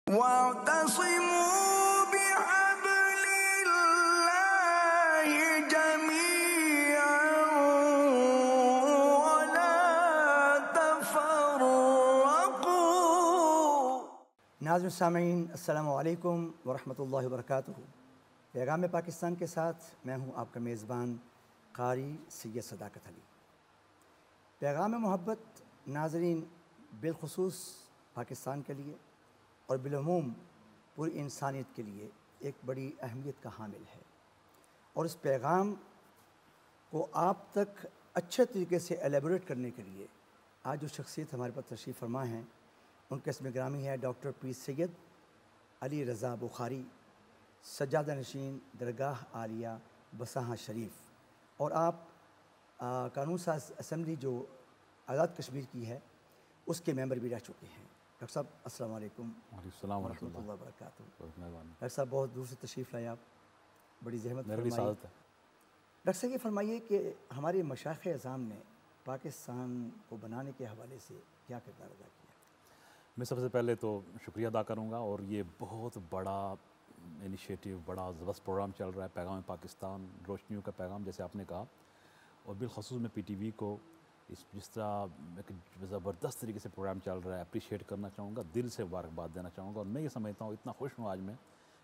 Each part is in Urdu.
واعتصموا بحبل الله جميعا ولا تفرقوا۔ ناظرین سامعین، السلام علیکم ورحمۃ اللہ وبرکاتہ۔ پیغام پاکستان کے ساتھ میں ہوں آپ کا میزبان قاری سید صداقت علی۔ پیغام محبت ناظرین بالخصوص پاکستان کے لیے اور بالعموم پوری انسانیت کے لیے ایک بڑی اہمیت کا حامل ہے، اور اس پیغام کو آپ تک اچھے طریقے سے ایلیبوریٹ کرنے کے لیے آج جو شخصیت ہمارے پاس تشریف فرما ہیں ان کا اسم گرامی ہے ڈاکٹر پیر سید علی رضا بخاری، سجادہ نشین درگاہ عالیہ بساہاں شریف، اور آپ قانون ساز اسمبلی جو آزاد کشمیر کی ہے اس کے ممبر بھی رہ چکے ہیں۔ ڈاکٹر صاحب السلام علیکم ورحمۃ اللہ وبرکاتہ۔ ڈاکٹر صاحب بہت دور سے تشریف لائے، آپ بڑی زحمت فرمائی۔ ڈاکٹر صاحب یہ فرمائیے کہ ہمارے مشائخ اعظام نے پاکستان کو بنانے کے حوالے سے کیا کردار ادا کیا؟ میں سب سے پہلے تو شکریہ ادا کروں گا، اور یہ بہت بڑا انیشیٹو، بڑا زبردست پروگرام چل رہا ہے، پیغام پاکستان، روشنیوں کا پیغام جیسے آپ نے کہا، اور بالخصوص میں پی ٹی وی کو جس طرح ایک زبردست طریقے سے پروگرام چل رہا ہے اپریشیٹ کرنا چاہوں گا، دل سے مبارکباد دینا چاہوں گا، اور میں یہ سمجھتا ہوں اتنا خوش ہوں آج میں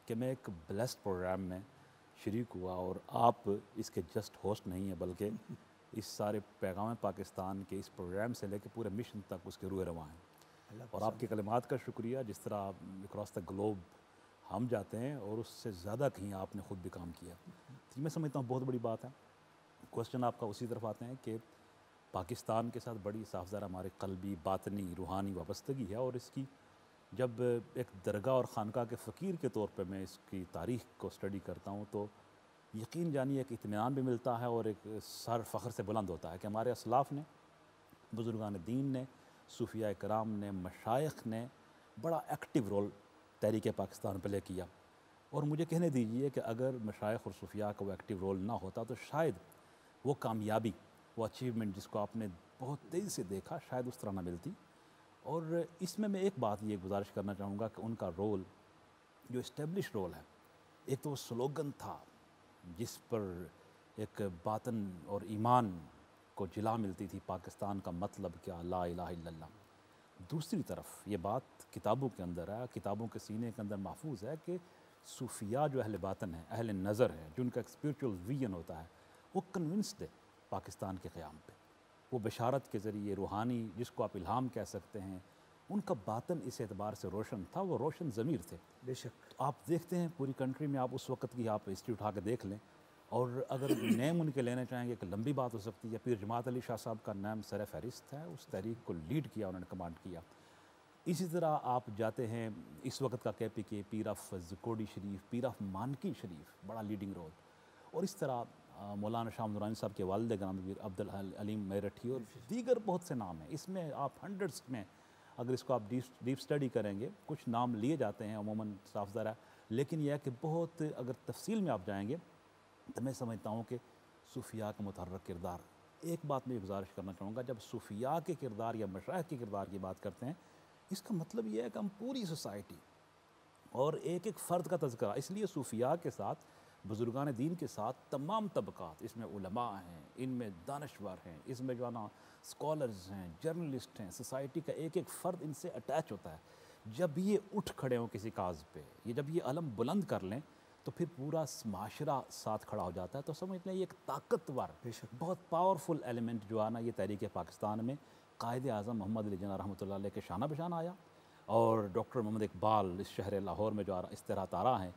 کہ میں ایک بلیسڈ پروگرام میں شریک ہوا، اور آپ اس کے جسٹ ہوسٹ نہیں ہیں بلکہ اس سارے پیغام پاکستان کے اس پروگرام سے لے کے پورے مشن تک اس کے روح رواں ہیں، اور آپ کے کلمات کا شکریہ، جس طرح اکراس دا گلوب ہم جاتے ہیں اور اس سے زیادہ کہیں آپ نے خود بھی کام کیا، تو میں سمجھتا ہوں بہت بڑی بات ہے۔ کوسچن آپ کا اسی طرف آتے ہیں کہ پاکستان کے ساتھ بڑی صاف ظاہر ہمارے قلبی، باطنی، روحانی وابستگی ہے، اور اس کی جب ایک درگاہ اور خانقاہ کے فقیر کے طور پہ میں اس کی تاریخ کو اسٹڈی کرتا ہوں تو یقین جانیے کہ اطمینان بھی ملتا ہے، اور ایک سر فخر سے بلند ہوتا ہے کہ ہمارے اسلاف نے، بزرگان دین نے، صوفیاء کرام نے، مشائخ نے بڑا ایکٹیو رول تحریک پاکستان پہ لے کیا، اور مجھے کہنے دیجئے کہ اگر مشائخ اور صوفیاء کا وہ ایکٹیو رول نہ ہوتا تو شاید وہ کامیابی، وہ اچیومنٹ جس کو آپ نے بہت تیزی سے دیکھا، شاید اس طرح نہ ملتی۔ اور اس میں ایک بات یہ گزارش کرنا چاہوں گا کہ ان کا رول جو اسٹیبلش رول ہے، ایک تو وہ سلوگن تھا جس پر ایک باطن اور ایمان کو جلا ملتی تھی، پاکستان کا مطلب کیا، لا الہ الا اللہ۔ دوسری طرف یہ بات کتابوں کے اندر ہے، کتابوں کے سینے کے اندر محفوظ ہے کہ صوفیاء جو اہل باطن ہیں، اہل نظر ہیں، جن کا ایک اسپریچول ویژن ہوتا ہے، وہ کنونسڈ ہے پاکستان کے قیام پہ، وہ بشارت کے ذریعے روحانی، جس کو آپ الہام کہہ سکتے ہیں، ان کا باطن اس اعتبار سے روشن تھا، وہ روشن ضمیر تھے۔ بے شک آپ دیکھتے ہیں پوری کنٹری میں، آپ اس وقت کی آپ ہسٹری اٹھا کے دیکھ لیں، اور اگر نیم ان کے لینے چاہیں گے کہ لمبی بات ہو سکتی ہے، پیر جماعت علی شاہ صاحب کا نام سر فہرست ہے، اس تحریک کو لیڈ کیا، انہوں نے کمانڈ کیا۔ اسی طرح آپ جاتے ہیں اس وقت کا کے پی کے، پیر آف زکوڑی شریف، پیر آف مانکی شریف، بڑا لیڈنگ رول، اور اس طرح مولانا شاہ نورانی صاحب کے والد گرامی عبدالحلیم میرٹھی، اور دیگر بہت سے نام ہیں، اس میں آپ ہنڈرڈس میں اگر اس کو آپ ڈیپ اسٹڈی کریں گے، کچھ نام لیے جاتے ہیں عموماً صاف ظاہر ہے، لیکن یہ ہے کہ بہت اگر تفصیل میں آپ جائیں گے تو میں سمجھتا ہوں کہ صوفیاء کا متحرک کردار۔ ایک بات میں گزارش کرنا چاہوں گا، جب صوفیاء کے کردار یا مشائخ کے کردار کی بات کرتے ہیں، اس کا مطلب یہ ہے کہ ہم پوری سوسائٹی اور ایک ایک فرد کا تذکرہ، اس لیے صوفیاء کے ساتھ، بزرگان دین کے ساتھ تمام طبقات، اس میں علماء ہیں، ان میں دانشور ہیں، اس میں جو ہے نا اسکالرز ہیں، جرنلسٹ ہیں، سوسائٹی کا ایک ایک فرد ان سے اٹیچ ہوتا ہے۔ جب یہ اٹھ کھڑے ہوں کسی کاز پہ، یہ جب یہ علم بلند کر لیں تو پھر پورا معاشرہ ساتھ کھڑا ہو جاتا ہے، تو سمجھ لیں یہ ایک طاقتور، بہت پاورفل ایلیمنٹ جو ہے نا یہ تحریک پاکستان میں قائد اعظم محمد علی جناح رحمۃ اللہ علیہ کے شانہ بشانہ آیا، اور ڈاکٹر محمد اقبال اس شہر لاہور میں جو استراحت آرا ہیں،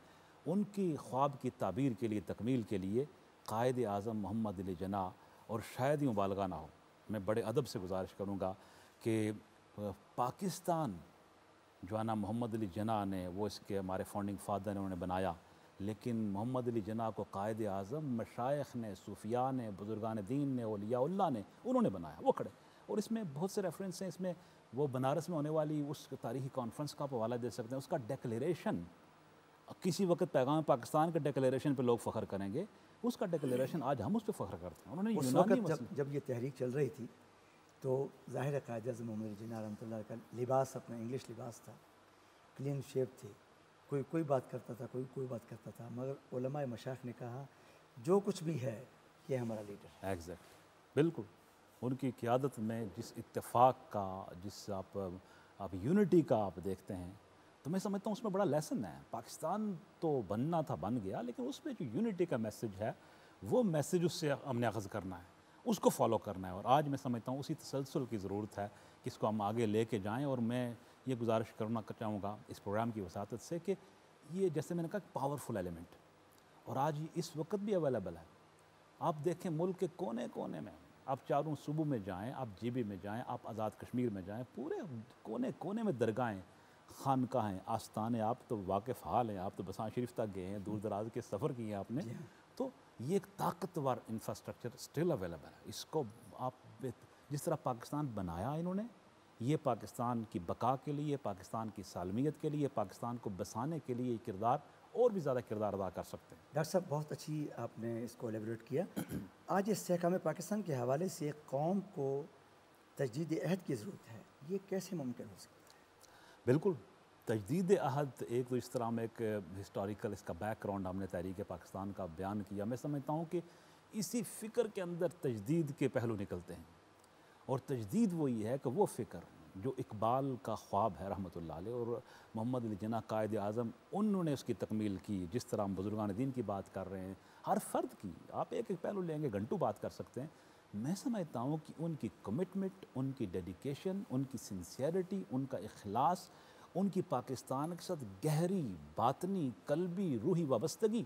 ان کی خواب کی تعبیر کے لیے، تکمیل کے لیے قائد اعظم محمد علی جناح، اور شاید ہی مبالغہ نہ ہو، میں بڑے ادب سے گزارش کروں گا کہ پاکستان جو ہے نا محمد علی جناح نے، وہ اس کے ہمارے فاؤنڈنگ فادر نے انہوں نے بنایا، لیکن محمد علی جناح کو قائد اعظم مشائخ نے، صوفیاء نے، بزرگان دین نے، اولیاء اللہ نے، انہوں نے بنایا، وہ کھڑے۔ اور اس میں بہت سے ریفرنس ہیں، اس میں وہ بنارس میں ہونے والی اس تاریخی کانفرنس کا آپ حوالہ دے سکتے ہیں، اس کا ڈیکلیریشن، کسی وقت پیغام پاکستان کے ڈیکلیریشن پہ لوگ فخر کریں گے، اس کا ڈیکلیریشن آج ہم اس پہ فخر کرتے ہیں۔ انہوں نے اس یونانی وقت جب یہ تحریک چل رہی تھی تو ظاہر قائد اعظم محمد علی جناح رحمۃ اللہ کا لباس اپنا انگلش لباس تھا، کلین شیپ تھے، کوئی بات کرتا تھا، کوئی بات کرتا تھا، مگر علماء مشائخ نے کہا جو کچھ بھی ہے یہ ہمارا لیڈر ہے۔ ایگزیکٹ، بالکل ان کی قیادت میں جس اتفاق کا، جس آپ یونٹی کا آپ دیکھتے ہیں، تو میں سمجھتا ہوں اس میں بڑا لیسن ہے۔ پاکستان تو بننا تھا، بن گیا، لیکن اس میں جو یونٹی کا میسج ہے وہ میسج اس سے ہم نے اخذ کرنا ہے، اس کو فالو کرنا ہے، اور آج میں سمجھتا ہوں اسی تسلسل کی ضرورت ہے کہ اس کو ہم آگے لے کے جائیں۔ اور میں یہ گزارش کرنا چاہوں گا اس پروگرام کی وساطت سے کہ یہ جیسے میں نے کہا پاورفل ایلیمنٹ، اور آج یہ اس وقت بھی اویلیبل ہے۔ آپ دیکھیں ملک کے کونے کونے میں، آپ چاروں صوبوں میں جائیں، آپ جی بی میں جائیں، آپ آزاد کشمیر میں جائیں، پورے کونے کونے میں درگاہیں، خانقاہیں، آستانے، آپ تو واقف حال ہیں، آپ تو بسان شریف تک گئے ہیں، دور دراز کے سفر کیے ہیں آپ نے، تو یہ ایک طاقتور انفراسٹرکچر اسٹل اویلیبل ہے۔ اس کو آپ جس طرح پاکستان بنایا انہوں نے، یہ پاکستان کی بقا کے لیے، پاکستان کی سالمیت کے لیے، پاکستان کو بسانے کے لیے یہ کردار اور بھی زیادہ کردار ادا کر سکتے ہیں۔ ڈاکٹر صاحب بہت اچھی آپ نے اس کو ایلیبریٹ کیا۔ آج استحکام پاکستان کے حوالے سے ایک قوم کو تجدید عہد کی ضرورت ہے، یہ کیسے ممکن ہو سکتا ہے؟ بالکل، تجدید عہد ایک تو اس طرح میں ایک ہسٹوریکل اس کا بیک گراؤنڈ ہم نے تحریک پاکستان کا بیان کیا۔ میں سمجھتا ہوں کہ اسی فکر کے اندر تجدید کے پہلو نکلتے ہیں، اور تجدید وہی ہے کہ وہ فکر جو اقبال کا خواب ہے رحمۃ اللہ علیہ، اور محمد علی جناح قائد اعظم، انہوں نے اس کی تکمیل کی۔ جس طرح ہم بزرگان دین کی بات کر رہے ہیں، ہر فرد کی آپ ایک ایک پہلو لیں گے، گھنٹوں بات کر سکتے ہیں۔ میں سمجھتا ہوں کہ ان کی کمٹمنٹ، ان کی ڈیڈیکیشن، ان کی سنسیئرٹی، ان کا اخلاص، ان کی پاکستان کے ساتھ گہری باطنی قلبی روحی وابستگی،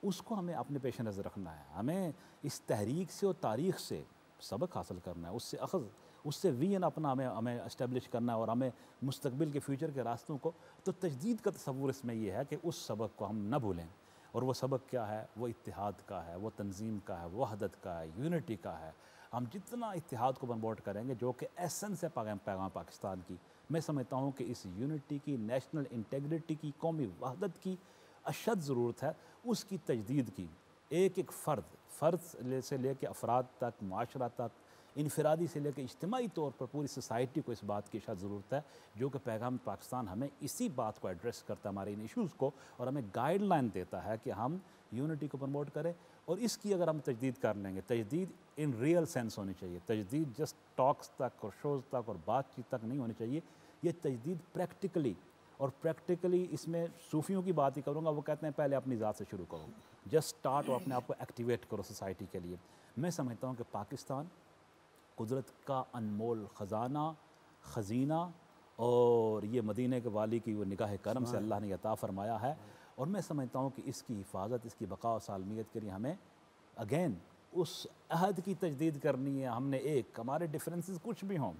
اس کو ہمیں اپنے پیش نظر رکھنا ہے۔ ہمیں اس تحریک سے اور تاریخ سے سبق حاصل کرنا ہے، اس سے اخذ، اس سے ویژن اپنا ہمیں اسٹیبلش کرنا ہے، اور ہمیں مستقبل کے فیوچر کے راستوں کو۔ تو تجدید کا تصور اس میں یہ ہے کہ اس سبق کو ہم نہ بھولیں، اور وہ سبق کیا ہے؟ وہ اتحاد کا ہے، وہ تنظیم کا ہے، وحدت کا ہے، یونٹی کا ہے۔ ہم جتنا اتحاد کو پروموٹ کریں گے، جو کہ ایسنس ہے پیغام پاکستان کی، میں سمجھتا ہوں کہ اس یونٹی کی، نیشنل انٹیگریٹی کی، قومی وحدت کی اشد ضرورت ہے، اس کی تجدید کی۔ ایک ایک فرد سے لے کے افراد تک، معاشرہ تک، انفرادی سے لے کے اجتماعی طور پر پوری سوسائٹی کو اس بات کی اشد ضرورت ہے، جو کہ پیغام پاکستان ہمیں اسی بات کو ایڈریس کرتا ہے، ہمارے ان ایشوز کو، اور ہمیں گائیڈ لائن دیتا ہے کہ ہم یونٹی کو پروموٹ کریں۔ اور اس کی اگر ہم تجدید کر لیں گے، تجدید ان ریئل سینس ہونی چاہیے، تجدید جسٹ ٹاکس تک اور شوز تک اور بات چیت تک نہیں ہونی چاہیے، یہ تجدید پریکٹیکلی اس میں صوفیوں کی بات ہی کروں گا، وہ کہتے ہیں پہلے اپنی ذات سے شروع کرو، جسٹ سٹارٹ، اور اپنے آپ کو ایکٹیویٹ کرو سوسائٹی کے لیے۔ میں سمجھتا ہوں کہ پاکستان قدرت کا انمول خزینہ، اور یہ مدینہ کے والی کی وہ نگاہ کرم سے اللہ نے عطا فرمایا ہے، اور میں سمجھتا ہوں کہ اس کی حفاظت، اس کی بقا و سالمیت کے لیے ہمیں اگین اس عہد کی تجدید کرنی ہے۔ ہم نے ہمارے ڈفرینسز کچھ بھی ہوں،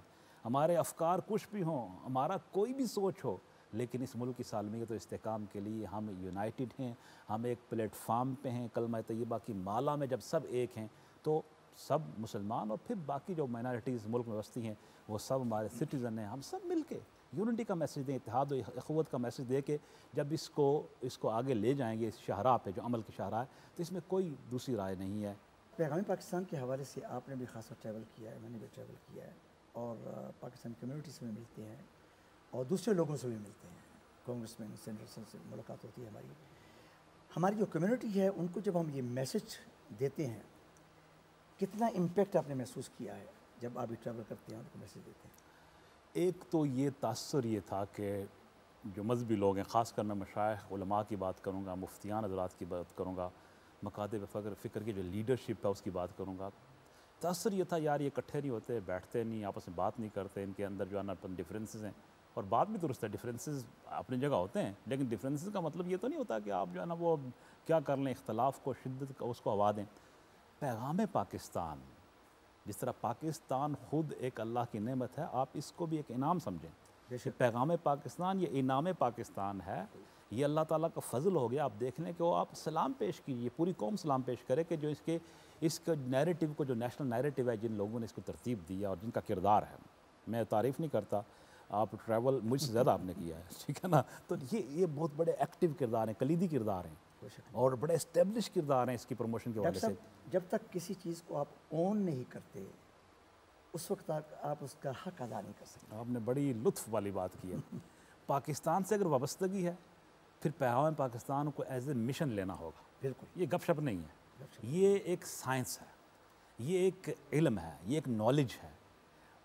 ہمارے افکار کچھ بھی ہوں، ہمارا کوئی بھی سوچ ہو، لیکن اس ملک کی سالمیت و استحکام کے لیے ہم یونائٹڈ ہیں، ہم ایک پلیٹ فارم پہ ہیں۔ کلمہ طیبہ کی مالا میں جب سب ایک ہیں، تو سب مسلمان اور پھر باقی جو مائنارٹیز ملک میں بستی ہیں وہ سب ہمارے سٹیزن ہیں، ہم سب مل کے یونٹی کا میسج دیں، اتحاد و اخوت کا میسج دے کے جب اس کو آگے لے جائیں گے، اس شاہراہ پہ جو عمل کی شاہراہ ہے، تو اس میں کوئی دوسری رائے نہیں ہے۔ پیغام پاکستان کے حوالے سے آپ نے بھی خاصا ٹریول کیا ہے، میں نے بھی ٹریول کیا ہے، اور پاکستان کمیونٹی سے بھی ملتے ہیں اور دوسرے لوگوں سے بھی ملتے ہیں، کانگریس مین سینیٹر سے ملاقات ہوتی ہے ہماری جو کمیونٹی ہے، ان کو جب ہم یہ میسج دیتے ہیں، کتنا امپیکٹ آپ نے محسوس کیا ہے جب آپ بھی ٹریول کرتے ہیں اور ان کو میسج دیتے ہیں؟ ایک تو یہ تاثر یہ تھا کہ جو مذہبی لوگ ہیں، خاص کر میں مشائخ علماء کی بات کروں گا، مفتیان حضرات کی بات کروں گا، مکاتب فکر کی جو لیڈرشپ ہے اس کی بات کروں گا، تاثر یہ تھا یار یہ اکٹھے نہیں ہوتے، بیٹھتے نہیں، آپس میں بات نہیں کرتے، ان کے اندر جو ہے نا ڈفرینسز ہیں، اور بات بھی درست ہے، ڈفرینسز اپنی جگہ ہوتے ہیں، لیکن ڈفرینسز کا مطلب یہ تو نہیں ہوتا کہ آپ جو ہے نا وہ کیا کر لیں، اختلاف کو، شدت کو، اس کو ہوا دیں۔ پیغام پاکستان، جس طرح پاکستان خود ایک اللہ کی نعمت ہے، آپ اس کو بھی ایک انعام سمجھیں کہ پیغام پاکستان یہ انعام پاکستان ہے، یہ اللہ تعالیٰ کا فضل ہو گیا۔ آپ دیکھ لیں کہ وہ آپ سلام پیش کیجیے، پوری قوم سلام پیش کرے کہ جو اس کے نیریٹو کو، جو نیشنل نیریٹو ہے، جن لوگوں نے اس کو ترتیب دیا اور جن کا کردار ہے، میں تعریف نہیں کرتا، آپ ٹریول مجھ سے زیادہ آپ نے کیا ہے، ٹھیک ہے نا، تو یہ بہت بڑے ایکٹیو کردار ہیں، کلیدی کردار ہیں، اور بڑے اسٹیبلش کردار ہیں اس کی پروموشن کے حوالے سے۔ جب تک کسی چیز کو آپ اون نہیں کرتے، اس وقت تک آپ اس کا حق ادا نہیں کر سکتے۔ آپ نے بڑی لطف والی بات کی ہے۔ پاکستان سے اگر وابستگی ہے پھر پیغام پاکستان کو ایز اے مشن لینا ہوگا. بالکل یہ گپ شپ نہیں ہے, یہ ایک سائنس ہے, یہ ایک علم ہے, یہ ایک نالج ہے.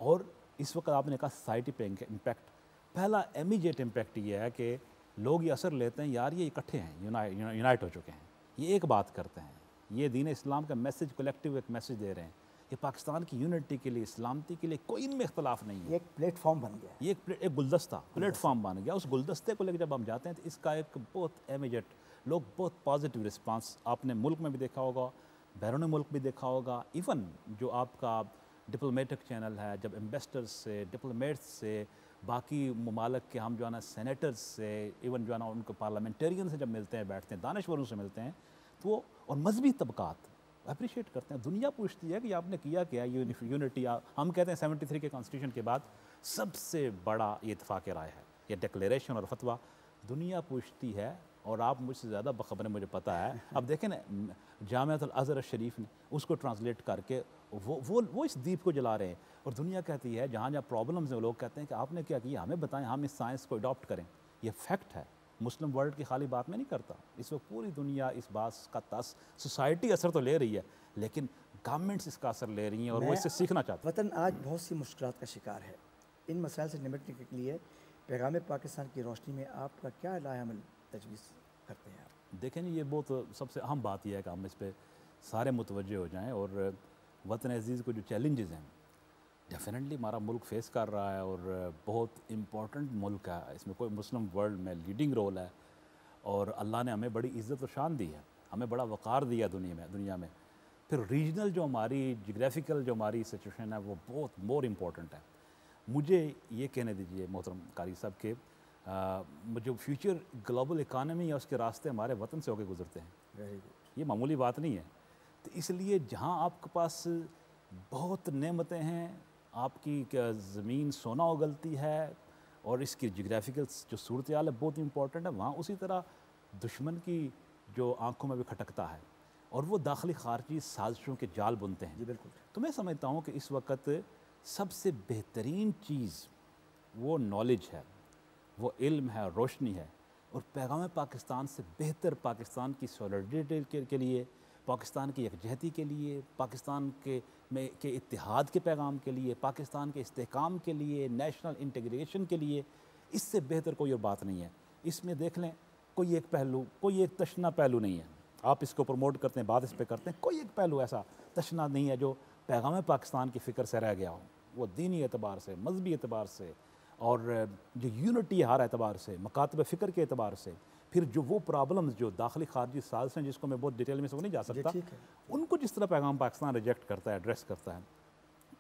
اور اس وقت آپ نے کہا سوسائٹی پہ امپیکٹ, پہلا امیجیٹ امپیکٹ یہ ہے کہ لوگ یہ اثر لیتے ہیں یار یہ اکٹھے ہیں, یونائٹ ہو چکے ہیں, یہ ایک بات کرتے ہیں, یہ دین اسلام کا میسج کلیکٹیو ایک میسج دے رہے ہیں, یہ پاکستان کی یونٹی کے لیے, اسلامتی کے لیے کوئی ان میں اختلاف نہیں ہے. یہ ایک پلیٹ فارم بن گیا ہے. یہ ایک گلدستہ پلیٹ فارم بن گیا. اس گلدستے کو لے کے جب ہم جاتے ہیں تو اس کا ایک بہت امیجیٹ, لوگ بہت پازیٹیو رسپانس آپ نے ملک میں بھی دیکھا ہوگا, بیرون ملک بھی دیکھا ہوگا. ایون جو آپ کا ڈپلومیٹک چینل ہے, جب ایمبیسڈرز سے, ڈپلومیٹس سے, باقی ممالک کے ہم جو ہے نا سینیٹرز سے, ایون جو ہے نا ان کو پارلیمنٹیرین سے جب ملتے ہیں, بیٹھتے ہیں, دانشوروں سے ملتے ہیں, تو وہ اور مذہبی طبقات اپریشیٹ کرتے ہیں. دنیا پوچھتی ہے کہ آپ نے کیا کیا یونٹی. ہم کہتے ہیں 73 کے کانسٹیٹیوشن کے بعد سب سے بڑا یہ اتفاق رائے ہے, یہ ڈکلیریشن اور فتویٰ دنیا پوچھتی ہے. اور آپ مجھ سے زیادہ بخبر ہیں, مجھے پتہ ہے. اب دیکھیں نا جامعۃ الازہر شریف نے اس کو ٹرانسلیٹ کر کے وہ اس دیپ کو جلا رہے ہیں, اور دنیا کہتی ہے جہاں جہاں پرابلمز ہیں لوگ کہتے ہیں کہ آپ نے کیا کیا, ہمیں بتائیں, ہم اس سائنس کو اڈاپٹ کریں. یہ فیکٹ ہے, مسلم ورلڈ کی خالی بات میں نہیں کرتا. اس وقت پوری دنیا اس بات کا سوسائٹی اثر تو لے رہی ہے, لیکن گورنمنٹس اس کا اثر لے رہی ہیں اور وہ اس سے سیکھنا چاہتے ہیں. وطن آج بہت سی مشکلات کا شکار ہے. ان مسائل سے نمٹنے کے لیے پیغام پاکستان کی روشنی میں آپ کا کیا رائے عمل تجویز کرتے ہیں آپ؟ دیکھیں یہ بہت سب سے اہم بات یہ ہے کہ ہم اس پہ سارے متوجہ ہو جائیں. اور وطن عزیز کو جو چیلنجز ہیں ڈیفینیٹلی ہمارا ملک فیس کر رہا ہے, اور بہت امپورٹنٹ ملک ہے, اس میں کوئی مسلم ورلڈ میں لیڈنگ رول ہے, اور اللہ نے ہمیں بڑی عزت و شان دی ہے, ہمیں بڑا وقار دیا دنیا میں. پھر ریجنل جو ہماری جغرافیکل جو ہماری سچویشن ہے وہ بہت مور امپورٹنٹ ہے. مجھے یہ کہنے دیجئے محترم قاری صاحب کہ جو فیوچر گلوبل اکانومی ہے اس کے راستے ہمارے وطن سے ہو کے گزرتے ہیں. یہ معمولی بات نہیں ہے. تو اس لیے جہاں آپ کے پاس بہت نعمتیں ہیں, آپ کی زمین سونا اگلتی ہے, اور اس کی جغرافیکل جو صورتحال ہے بہت امپورٹنٹ ہے, وہاں اسی طرح دشمن کی جو آنکھوں میں بھی کھٹکتا ہے, اور وہ داخلی خارجی سازشوں کے جال بنتے ہیں. جی بالکل. تو میں سمجھتا ہوں کہ اس وقت سب سے بہترین چیز وہ نالج ہے, وہ علم ہے, روشنی ہے. اور پیغام پاکستان سے بہتر پاکستان کی سولیڈریٹی کے لیے, پاکستان کی یکجہتی کے لیے, پاکستان کے اتحاد کے پیغام کے لیے, پاکستان کے استحکام کے لیے, نیشنل انٹیگریشن کے لیے, اس سے بہتر کوئی اور بات نہیں ہے. اس میں دیکھ لیں کوئی ایک پہلو, کوئی ایک تشنہ پہلو نہیں ہے. آپ اس کو پروموٹ کرتے ہیں, بات اس پہ کرتے ہیں, کوئی ایک پہلو ایسا تشنہ نہیں ہے جو پیغام پاکستان کی فکر سے رہ گیا ہو. وہ دینی اعتبار سے, مذہبی اعتبار سے, اور جو یونٹی ہے ہر اعتبار سے, مکاتب فکر کے اعتبار سے. پھر جو وہ پرابلمز جو داخلی خارجی سازش ہیں جس کو میں بہت ڈیٹیل میں سے نہیں جا سکتا, ان کو جس طرح پیغام پاکستان ریجیکٹ کرتا ہے, ایڈریس کرتا ہے,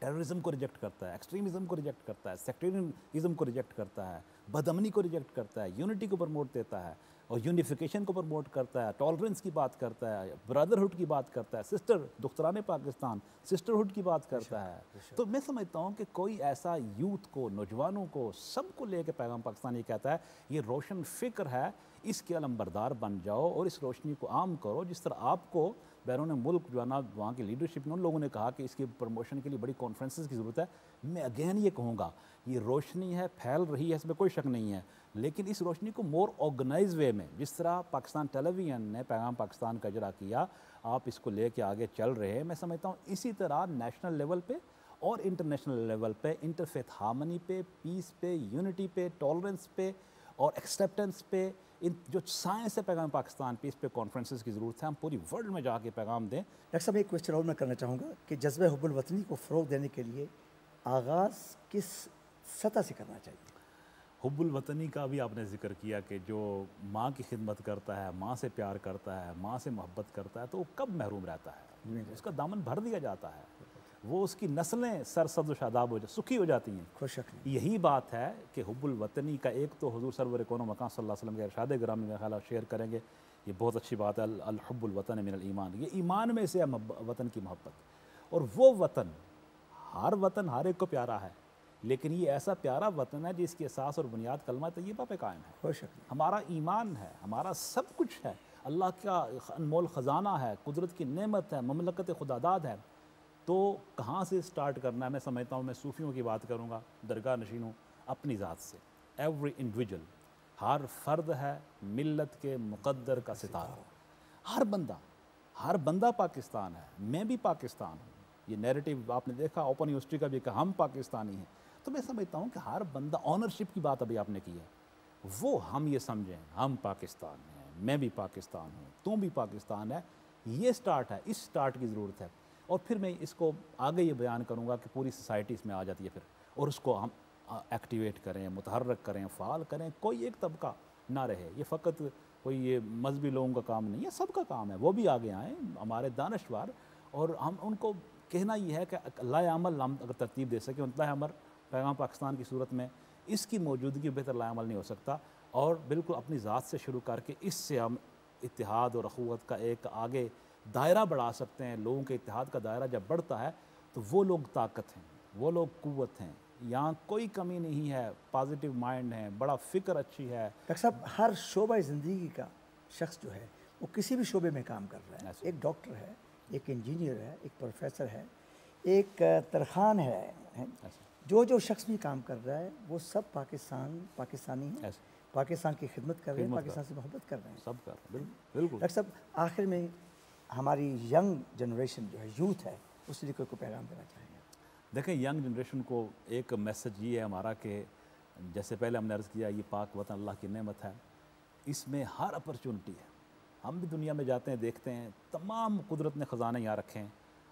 ٹیررزم کو ریجیکٹ کرتا ہے, ایکسٹریمزم کو ریجیکٹ کرتا ہے, سیکٹریزم کو ریجیکٹ کرتا ہے, بدامنی کو ریجیکٹ کرتا ہے, یونٹی کو پروموٹ دیتا ہے, اور یونیفیکیشن کو پروموٹ کرتا ہے, ٹالرنس کی بات کرتا ہے, برادرہڈ کی بات کرتا ہے, دختران پاکستان سسٹرہڈ کی بات کرتا ہے. تو میں سمجھتا ہوں کہ کوئی ایسا یوتھ کو, نوجوانوں کو, سب کو لے کے پیغام پاکستان یہ کہتا ہے یہ روشن فکر ہے, اس کے علمبردار بن جاؤ اور اس روشنی کو عام کرو. جس طرح آپ کو بیرون ملک جو ہے نا وہاں کی لیڈرشپ نے, ان لوگوں نے کہا کہ اس کی پروموشن کے لیے بڑی کانفرنسز کی ضرورت ہے. میں اگین یہ کہوں گا یہ روشنی ہے, پھیل رہی ہے, اس میں کوئی شک نہیں ہے, لیکن اس روشنی کو مور آرگنائز وے میں, جس طرح پاکستان ٹیلی ویژن نے پیغام پاکستان کا اجرا کیا, آپ اس کو لے کے آگے چل رہے ہیں. میں سمجھتا ہوں اسی طرح نیشنل لیول پہ اور انٹرنیشنل لیول پہ, انٹرفیتھ ہارمنی پہ, پیس پہ, یونٹی پہ, ٹالرنس پہ اور ایکسیپٹنس پہ, ان جو سائنس ہے پیغام پاکستان پہ, اس پہ کانفرنسز کی ضرورت ہے. ہم پوری ورلڈ میں جا کے پیغام دیں. ڈاکٹر صاحب ایک کویسچن اور میں کرنا چاہوں گا کہ جذبہ حب الوطنی کو فروغ دینے کے لیے آغاز کس سطح سے کرنا چاہیے؟ حب الوطنی کا بھی آپ نے ذکر کیا کہ جو ماں کی خدمت کرتا ہے, ماں سے پیار کرتا ہے, ماں سے محبت کرتا ہے, تو وہ کب محروم رہتا ہے؟ اس کا دامن بھر دیا جاتا ہے, وہ اس کی نسلیں سرسبز و شاداب سکھی ہو جاتی ہیں. خوشک یہی بات ہے کہ حب الوطنی کا ایک تو حضور سرور کون و مکان صلی اللہ علیہ وسلم کے ارشاد گرامی میں خیال شیئر کریں گے, یہ بہت اچھی بات ہے, الحب الوطن من الایمان, یہ ایمان میں سے ہے وطن کی محبت. اور وہ وطن ہر ایک کو پیارا ہے, لیکن یہ ایسا پیارا وطن ہے جس کی اساس اور بنیاد کلمہ طیبہ پہ قائم ہے. ہمارا ایمان ہے, ہمارا سب کچھ ہے, اللہ کا انمول خزانہ ہے, قدرت کی نعمت ہے, مملکت خداداد ہے. تو کہاں سے سٹارٹ کرنا ہے؟ میں سمجھتا ہوں, میں صوفیوں کی بات کروں گا, درگاہ نشینوں, اپنی ذات سے. ایوری انڈیویجول، ہر فرد ہے ملت کے مقدر کا ستارہ. ہر بندہ پاکستان ہے، میں بھی پاکستان ہوں. یہ نیریٹیو آپ نے دیکھا اوپن یونیورسٹی کا بھی کہ ہم پاکستانی ہیں. تو میں سمجھتا ہوں کہ ہر بندہ، آنرشپ کی بات ابھی آپ نے کی ہے، وہ ہم یہ سمجھیں ہم پاکستان ہیں، میں بھی پاکستان ہوں، تم بھی پاکستان ہے. یہ سٹارٹ ہے، اس سٹارٹ کی ضرورت ہے. اور پھر میں اس کو آگے یہ بیان کروں گا کہ پوری سوسائٹی اس میں آ جاتی ہے پھر، اور اس کو ہم ایکٹیویٹ کریں، متحرک کریں، فعال کریں. کوئی ایک طبقہ نہ رہے. یہ فقط کوئی یہ مذہبی لوگوں کا کام نہیں ہے، سب کا کام ہے. وہ بھی آگے آئیں، ہمارے دانشور، اور ہم ان کو کہنا یہ ہے کہ لائے عمل ہم اگر ترتیب دے سکیں. لائے عمل پیغام پاکستان کی صورت میں اس کی موجودگی بہتر لائے عمل نہیں ہو سکتا. اور بالکل اپنی ذات سے شروع کر کے اس سے ہم اتحاد اور اخوت کا ایک آگے دائرہ بڑھا سکتے ہیں. لوگوں کے اتحاد کا دائرہ جب بڑھتا ہے تو وہ لوگ طاقت ہیں، وہ لوگ قوت ہیں. یہاں کوئی کمی نہیں ہے، پازیٹیو مائنڈ ہے، بڑا فکر اچھی ہے. ڈاکٹر صاحب، ہر شعبہ زندگی کا شخص جو ہے وہ کسی بھی شعبے میں کام کر رہا ہے. ایک ڈاکٹر ہے، ایک انجینئر ہے، ایک پروفیسر ہے، ایک ترخان ہے. جو شخص بھی کام کر رہا ہے وہ سب پاکستانی ہیں، پاکستان کی خدمت کر رہے ہیں، پاکستان سے محبت کر رہے ہیں. سب کر رہے ہیں. بالکل. ڈاکٹر صاحب، آخر میں ہماری ینگ جنریشن جو ہے، یوتھ ہے، اس لیے کوئی پیغام دینا چاہیں گے؟ دیکھیں، ینگ جنریشن کو ایک میسج یہ ہے ہمارا کہ جیسے پہلے ہم نے عرض کیا، یہ پاک وطن اللہ کی نعمت ہے، اس میں ہر اپرچونٹی ہے. ہم بھی دنیا میں جاتے ہیں، دیکھتے ہیں تمام قدرت نے خزانے یہاں رکھے ہیں.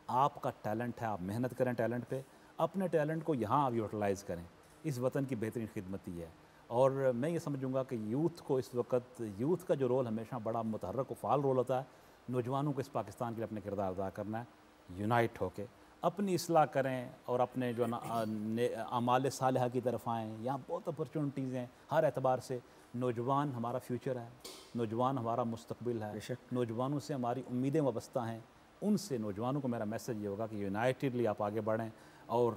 آپ کا ٹیلنٹ ہے، آپ محنت کریں ٹیلنٹ پہ، اپنے ٹیلنٹ کو یہاں آپ یوٹیلائز کریں. اس وطن کی بہترین خدمت ہی ہے. اور میں یہ سمجھوں گا کہ یوتھ کو اس وقت، یوتھ کا جو رول ہمیشہ بڑا متحرک و فعال رول ہوتا ہے. نوجوانوں کو اس پاکستان کے لیے اپنے کردار ادا کرنا ہے، یونائٹ ہو کے اپنی اصلاح کریں اور اپنے جو اعمال صالحہ کی طرف آئیں. یہاں بہت اپرچونٹیز ہیں ہر اعتبار سے. نوجوان ہمارا فیوچر ہے، نوجوان ہمارا مستقبل ہے، نوجوانوں سے ہماری امیدیں وابستہ ہیں. ان سے نوجوانوں کو میرا میسج یہ ہوگا کہ یونائٹڈلی آپ آگے بڑھیں اور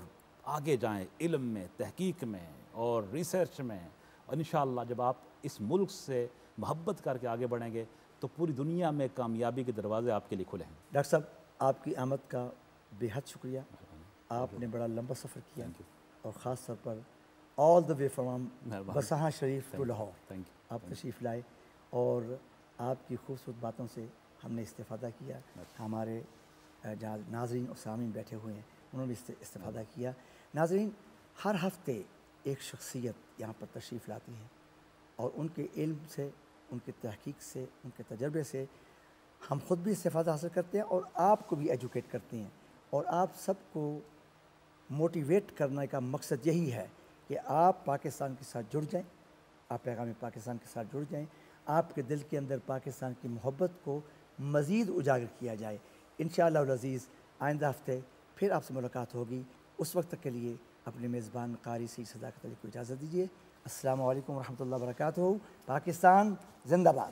آگے جائیں علم میں، تحقیق میں اور ریسرچ میں. اور انشاءاللہ جب آپ اس ملک سے محبت کر کے آگے بڑھیں گے تو پوری دنیا میں کامیابی کے دروازے آپ کے لیے کھلے ہیں. ڈاکٹر صاحب، آپ کی آمد کا بے حد شکریہ. آپ نے بڑا لمبا سفر کیا، اور خاص طور پر آل دا وے فرام بسہاں شریف ٹو لاہور آپ تشریف لائے، اور آپ کی خوبصورت باتوں سے ہم نے استفادہ کیا. ہمارے جہاں ناظرین اور سامعین بیٹھے ہوئے ہیں انہوں نے استفادہ کیا. ناظرین، ہر ہفتے ایک شخصیت یہاں پر تشریف لاتی ہے، اور ان کے علم سے، ان کے تحقیق سے، ان کے تجربے سے ہم خود بھی استفادہ حاصل کرتے ہیں اور آپ کو بھی ایجوکیٹ کرتے ہیں. اور آپ سب کو موٹیویٹ کرنے کا مقصد یہی ہے کہ آپ پاکستان کے ساتھ جڑ جائیں، آپ پیغام پاکستان کے ساتھ جڑ جائیں، آپ کے دل کے اندر پاکستان کی محبت کو مزید اجاگر کیا جائے. انشاءاللہ العزیز آئندہ ہفتے پھر آپ سے ملاقات ہوگی. اس وقت تک کے لیے اپنے میزبان قاری سید صداقت علی کو اجازت دیجیے. السلام علیکم ورحمۃ اللہ وبرکاتہ. پاکستان زندہ باد.